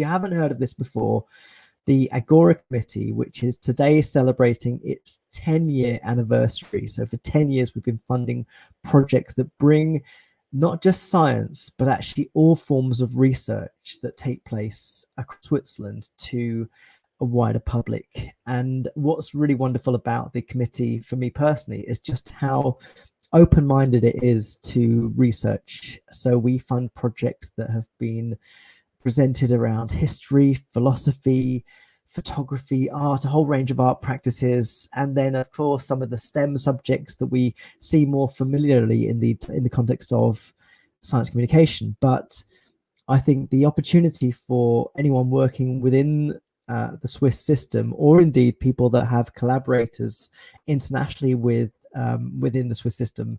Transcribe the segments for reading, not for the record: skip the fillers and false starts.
you haven't heard of this before, the AGORA Committee, which is today celebrating its 10-year anniversary. So for 10 years, we've been funding projects that bring not just science, but actually all forms of research that take place across Switzerland to a wider public. And what's really wonderful about the committee for me personally is just how open-minded it is to research. So we fund projects that have been presented around history, philosophy, photography, art, a whole range of art practices, and then of course some of the STEM subjects that we see more familiarly in the context of science communication. But I think the opportunity for anyone working within the Swiss system, or indeed people that have collaborators internationally within the Swiss system,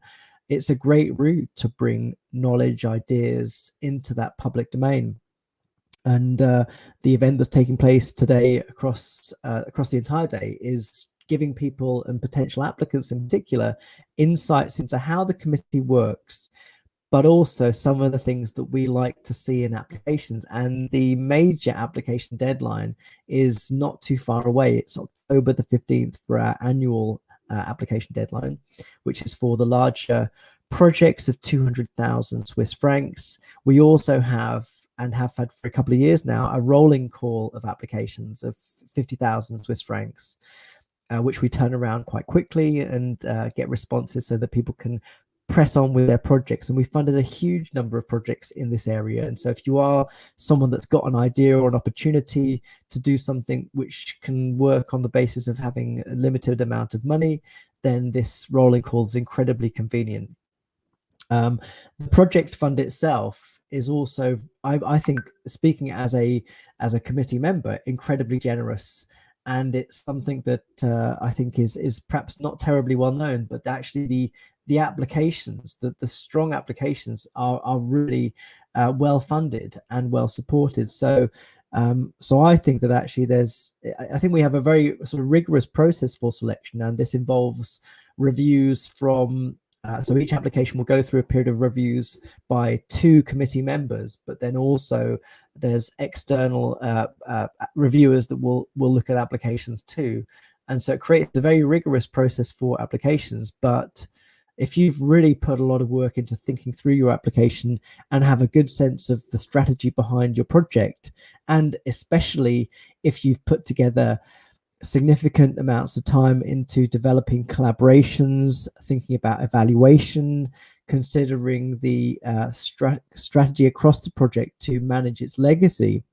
it's a great route to bring knowledge, ideas into that public domain. And the event that's taking place today across the entire day is giving people and potential applicants in particular insights into how the committee works, but also some of the things that we like to see in applications. And the major application deadline is not too far away. It's October the 15th for our annual application deadline, which is for the larger projects of 200,000 Swiss francs. We also have, and have had for a couple of years now, a rolling call of applications of 50,000 Swiss francs, which we turn around quite quickly and get responses so that people can press on with their projects. And we funded a huge number of projects in this area. And so if you are someone that's got an idea or an opportunity to do something which can work on the basis of having a limited amount of money, then this rolling call is incredibly convenient. The project fund itself is also, I think, speaking as a committee member, incredibly generous. And it's something that I think is perhaps not terribly well known, but actually the applications, the strong applications are really well funded and well supported. So I think that actually I think we have a very sort of rigorous process for selection, and this involves reviews from so each application will go through a period of reviews by 2 committee members, but then also there's external reviewers that will look at applications too. And so it creates a very rigorous process for applications. But if you've really put a lot of work into thinking through your application and have a good sense of the strategy behind your project, and especially if you've put together significant amounts of time into developing collaborations, thinking about evaluation, considering the strategy across the project to manage its legacy,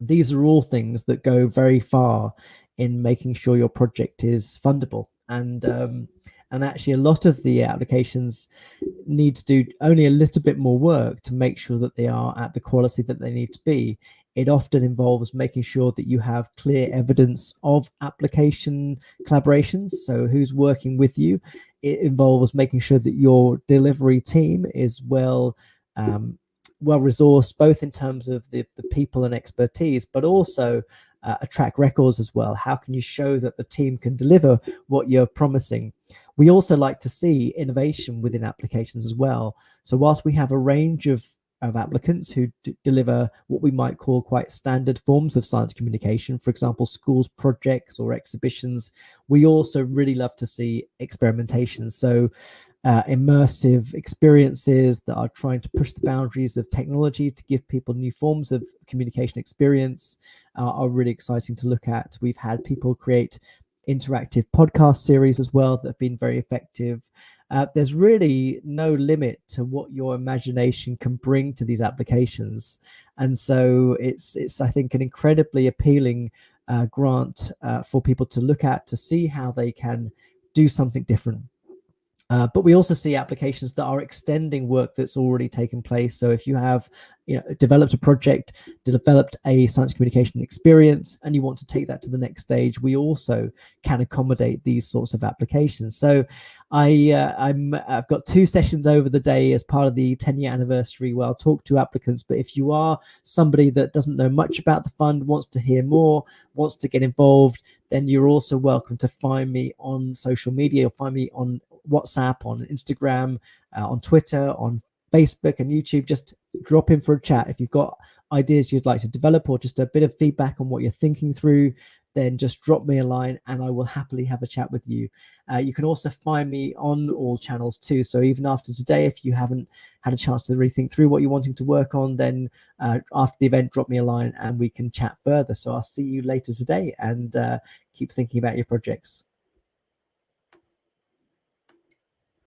these are all things that go very far in making sure your project is fundable. And actually a lot of the applications need to do only a little bit more work to make sure that they are at the quality that they need to be. It often involves making sure that you have clear evidence of application collaborations. So who's working with you? It involves making sure that your delivery team is well resourced, both in terms of the people and expertise, but also a track records as well. How can you show that the team can deliver what you're promising? We also like to see innovation within applications as well. So whilst we have a range of applicants who deliver what we might call quite standard forms of science communication, for example, schools projects or exhibitions, we also really love to see experimentation. So immersive experiences that are trying to push the boundaries of technology to give people new forms of communication experience are really exciting to look at. We've had people create interactive podcast series as well that have been very effective. There's really no limit to what your imagination can bring to these applications. And so it's I think, an incredibly appealing grant for people to look at, to see how they can do something different. But we also see applications that are extending work that's already taken place. So if you have developed a project, developed a science communication experience, and you want to take that to the next stage, we also can accommodate these sorts of applications. So I've got 2 sessions over the day as part of the 10-year anniversary where I'll talk to applicants. But if you are somebody that doesn't know much about the fund, wants to hear more, wants to get involved, then you're also welcome to find me on social media, or find me on WhatsApp, on Instagram, on Twitter, on Facebook and YouTube. Just drop in for a chat if you've got ideas you'd like to develop, or just a bit of feedback on what you're thinking through, then just drop me a line and I will happily have a chat with you. You can also find me on all channels too. So even after today, if you haven't had a chance to rethink through what you're wanting to work on, then after the event, drop me a line and we can chat further. So I'll see you later today, and keep thinking about your projects.